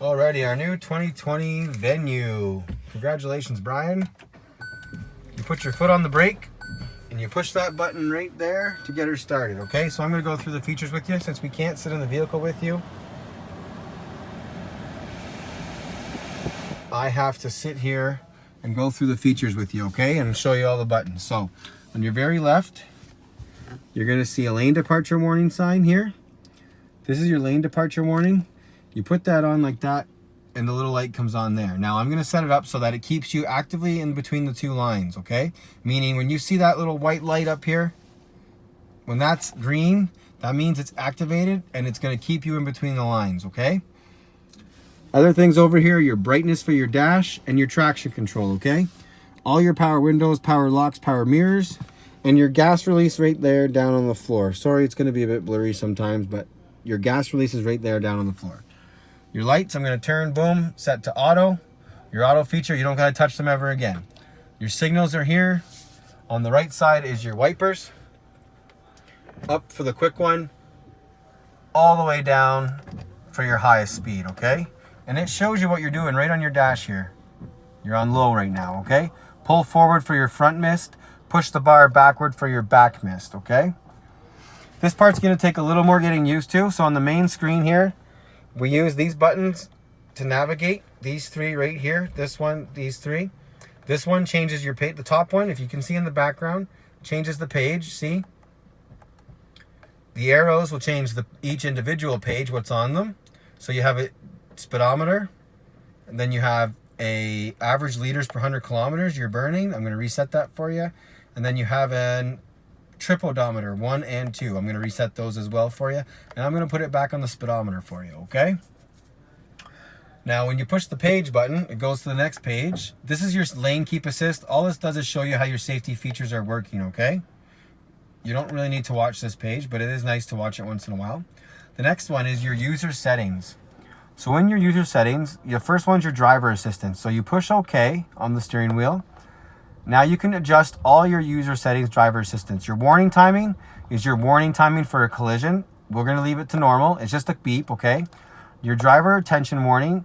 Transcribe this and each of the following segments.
Alrighty, our new 2020 Venue. Congratulations, Brian. You put your foot on the brake and you push that button right there to get her started, okay? So I'm gonna go through the features with you since we can't sit in the vehicle with you. I have to sit here and go through the features with you, okay? And show you all the buttons. So on your very left, you're gonna see a lane departure warning sign here. This is your lane departure warning. You put that on like that and the little light comes on there. Now I'm gonna set it up so that it keeps you actively in between the two lines, okay? Meaning when you see that little white light up here, when that's green, that means it's activated and it's gonna keep you in between the lines, okay? Other things over here, your brightness for your dash and your traction control, okay? All your power windows, power locks, power mirrors, and your gas release right there down on the floor. Sorry, it's gonna be a bit blurry sometimes, but your gas release is right there down on the floor. Your lights, I'm gonna turn, boom, set to auto. Your auto feature, you don't gotta touch them ever again. Your signals are here. On the right side is your wipers. Up for the quick one, all the way down for your highest speed, okay? And it shows you what you're doing right on your dash here. You're on low right now, okay? Pull forward for your front mist, push the bar backward for your back mist, okay? This part's gonna take a little more getting used to. So on the main screen here, we use these buttons to navigate. These three right here, this one, these three. This one changes your page. The top one, if you can see in the background, changes the page, see? The arrows will change each individual page, what's on them. So you have a speedometer, and then you have a average liters per 100 kilometers you're burning. I'm gonna reset that for you. And then you have an trip odometer 1 and 2. I'm going to reset those as well for you, and I'm going to put it back on the speedometer for you, okay? Now when you push the page button, it goes to the next page. This is your lane keep assist. All this does is show you how your safety features are working, okay? You don't really need to watch this page, but it is nice to watch it once in a while. The next one is your user settings. So in your user settings, the first one's your driver assistance. So you push OK on the steering wheel. Now you can adjust all your user settings, driver assistance. Your warning timing is your warning timing for a collision. We're gonna leave it to normal. It's just a beep, okay? Your driver attention warning,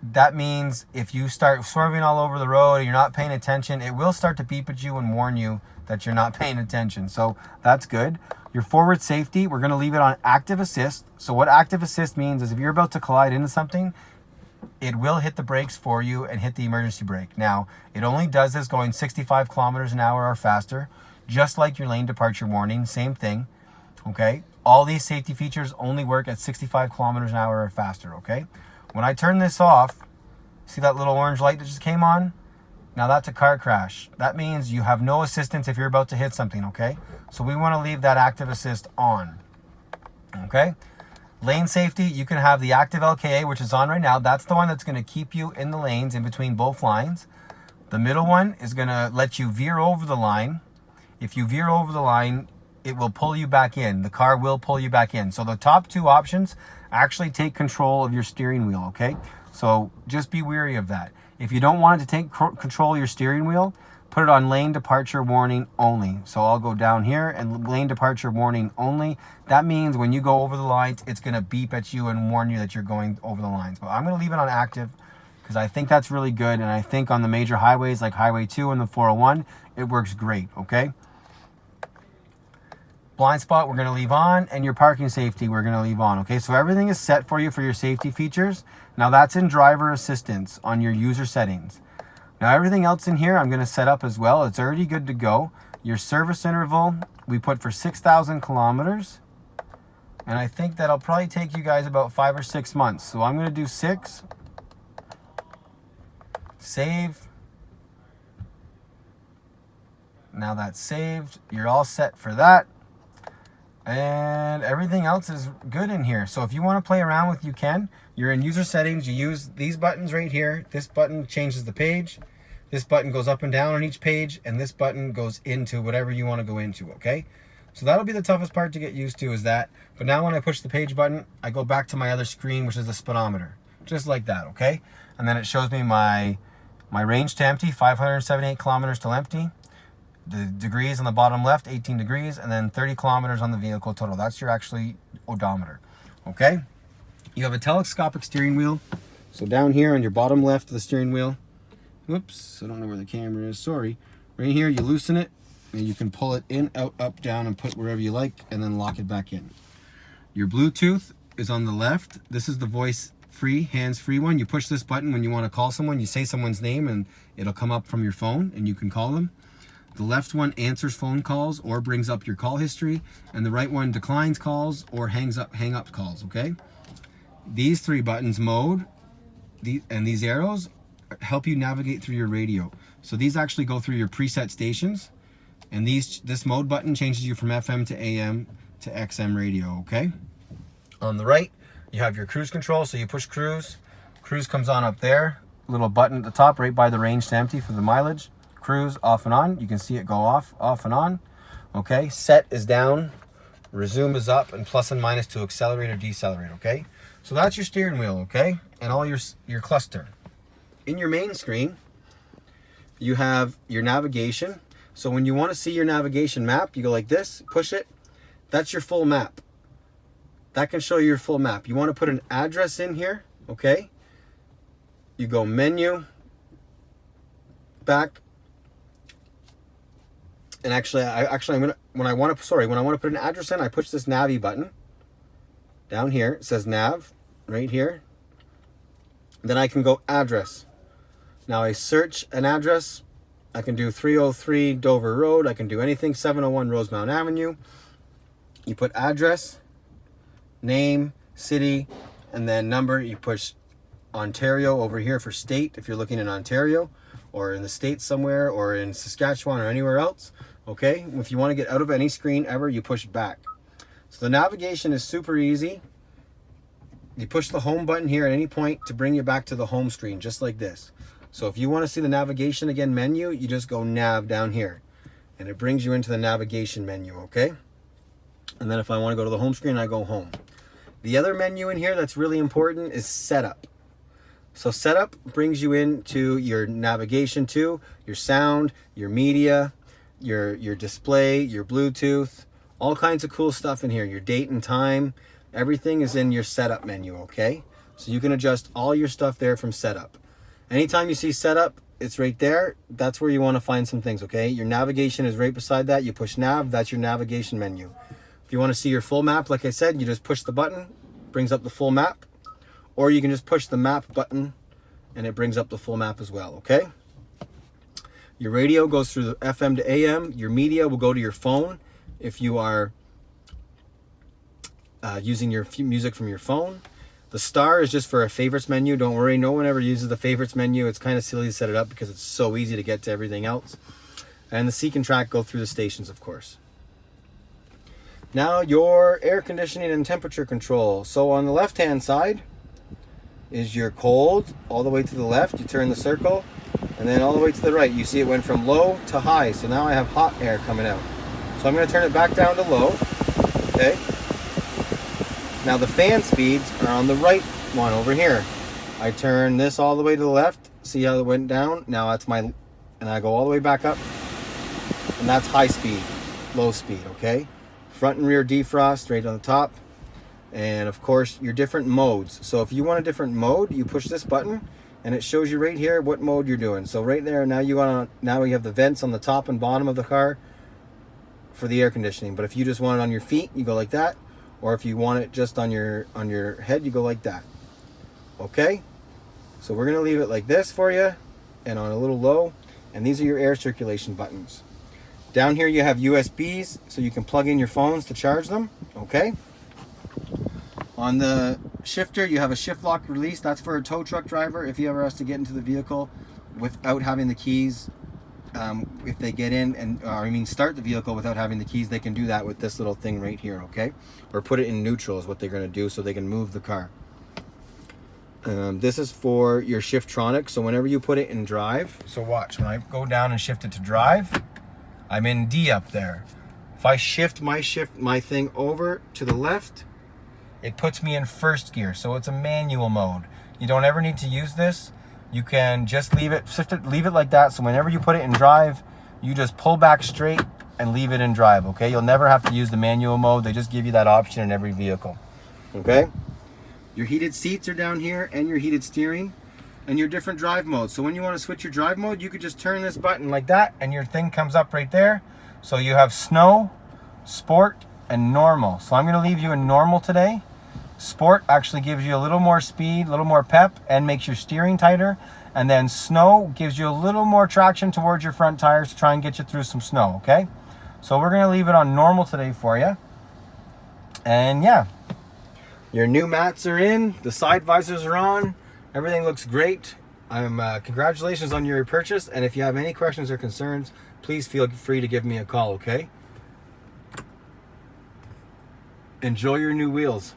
that means if you start swerving all over the road and you're not paying attention, it will start to beep at you and warn you that you're not paying attention. So that's good. Your forward safety, we're gonna leave it on active assist. So what active assist means is if you're about to collide into something, it will hit the brakes for you and hit the emergency brake. Now, it only does this going 65 kilometers an hour or faster, just like your lane departure warning, same thing, okay? All these safety features only work at 65 kilometers an hour or faster, okay? When I turn this off, see that little orange light that just came on? Now that's a car crash. That means you have no assistance if you're about to hit something, okay? So we wanna leave that active assist on, okay? Lane safety, you can have the active LKA, which is on right now. That's the one that's gonna keep you in the lanes in between both lines. The middle one is gonna let you veer over the line. If you veer over the line, it will pull you back in. The car will pull you back in. So the top two options actually take control of your steering wheel, okay? So just be wary of that. If you don't want it to take control of your steering wheel, put it on lane departure warning only. So I'll go down here and lane departure warning only. That means when you go over the lines, it's gonna beep at you and warn you that you're going over the lines. But I'm gonna leave it on active because I think that's really good. And I think on the major highways like Highway 2 and the 401, it works great, okay? Blind spot, we're gonna leave on, and your parking safety, we're gonna leave on, okay? So everything is set for you for your safety features. Now that's in driver assistance on your user settings. Now everything else in here I'm gonna set up as well. It's already good to go. Your service interval, we put for 6,000 kilometers. And I think that'll probably take you guys about 5 or 6 months. So I'm gonna do 6. Save. Now that's saved. You're all set for that. And everything else is good in here. So if you want to play around with, you can. You're in user settings. You use these buttons right here. This button changes the page. This button goes up and down on each page. And this button goes into whatever you want to go into, okay? So that'll be the toughest part to get used to is that. But now when I push the page button, I go back to my other screen, which is the speedometer. Just like that, okay? And then it shows me my range to empty, 578 kilometers till empty. The degrees on the bottom left, 18 degrees, and then 30 kilometers on the vehicle total. That's your actually odometer, okay? You have a telescopic steering wheel. So down here on your bottom left of the steering wheel, whoops, I don't know where the camera is, sorry. Right here, you loosen it, and you can pull it in, out, up, down, and put wherever you like, and then lock it back in. Your Bluetooth is on the left. This is the voice-free, hands-free one. You push this button when you want to call someone. You say someone's name, and it'll come up from your phone, and you can call them. The left one answers phone calls or brings up your call history, and the right one declines calls or hang up calls, okay? These three buttons, mode, and these arrows, help you navigate through your radio. So these actually go through your preset stations, and this mode button changes you from FM to AM to XM radio, okay? On the right, you have your cruise control, so you push cruise. Cruise comes on up there, little button at the top right by the range to empty for the mileage. Cruise off and on, you can see it go off and on. Okay, set is down, resume is up, and plus and minus to accelerate or decelerate, okay? So that's your steering wheel, okay? And all your cluster. In your main screen, you have your navigation. So when you want to see your navigation map, you go like this, push it. That's your full map. That can show you your full map. You want to put an address in here, okay? You go menu, back, and when I want to put an address in, I push this Navi button down here. It says nav right here. Then I can go address. Now I search an address. I can do 303 Dover Road. I can do anything, 701 Rosemount Avenue. You put address, name, city, and then number. You push Ontario over here for state if you're looking in Ontario, or in the States somewhere, or in Saskatchewan or anywhere else. Okay, if you want to get out of any screen ever, you push back. So the navigation is super easy. You push the home button here at any point to bring you back to the home screen, just like this. So if you want to see the navigation again menu, you just go nav down here, and it brings you into the navigation menu, okay? And then if I want to go to the home screen, I go home. The other menu in here that's really important is setup. So setup brings you into your navigation too, your sound, your media, your display, your Bluetooth, all kinds of cool stuff in here, your date and time. Everything is in your setup menu, okay? So you can adjust all your stuff there from setup. Anytime you see setup, it's right there. That's where you want to find some things, okay? Your navigation is right beside that. You push nav, that's your navigation menu. If you want to see your full map, like I said, you just push the button, brings up the full map. Or you can just push the map button and it brings up the full map as well, okay? Your radio goes through the FM to AM. Your media will go to your phone if you are using your music from your phone. The star is just for a favorites menu. Don't worry, no one ever uses the favorites menu. It's kind of silly to set it up because it's so easy to get to everything else. And the seek and track go through the stations, of course. Now your air conditioning and temperature control. So on the left-hand side is your cold, all the way to the left. You turn the circle, and then all the way to the right. You see it went from low to high. So now I have hot air coming out. So I'm going to turn it back down to low. Okay. Now the fan speeds are on the right one over here. I turn this all the way to the left. See how it went down? Now that's and I go all the way back up. And that's high speed, low speed, okay? Front and rear defrost right on the top. And of course, your different modes. So if you want a different mode, you push this button and it shows you right here what mode you're doing. So right there, now you have the vents on the top and bottom of the car for the air conditioning. But if you just want it on your feet, you go like that. Or if you want it just on your head, you go like that. Okay? So we're gonna leave it like this for you and on a little low. And these are your air circulation buttons. Down here you have USBs, so you can plug in your phones to charge them. Okay? On the shifter, you have a shift lock release. That's for a tow truck driver if he ever has to get into the vehicle without having the keys. If they get in and start the vehicle without having the keys, they can do that with this little thing right here, okay? Or put it in neutral is what they're going to do so they can move the car. This is for your Shiftronic, so whenever you put it in drive, so watch, when I go down and shift it to drive, I'm in D up there. If I shift my thing over to the left, it puts me in first gear, so it's a manual mode. You don't ever need to use this. You can just leave it like that, so whenever you put it in drive, you just pull back straight and leave it in drive, okay? You'll never have to use the manual mode. They just give you that option in every vehicle, okay? Your heated seats are down here and your heated steering and your different drive modes. So when you want to switch your drive mode, you could just turn this button like that and your thing comes up right there. So you have snow, sport, and normal. So I'm going to leave you in normal today. Sport actually gives you a little more speed, a little more pep, and makes your steering tighter. And then snow gives you a little more traction towards your front tires to try and get you through some snow, okay? So we're going to leave it on normal today for you. And yeah, your new mats are in, the side visors are on, everything looks great. Congratulations on your purchase, and if you have any questions or concerns, please feel free to give me a call, okay? Enjoy your new wheels.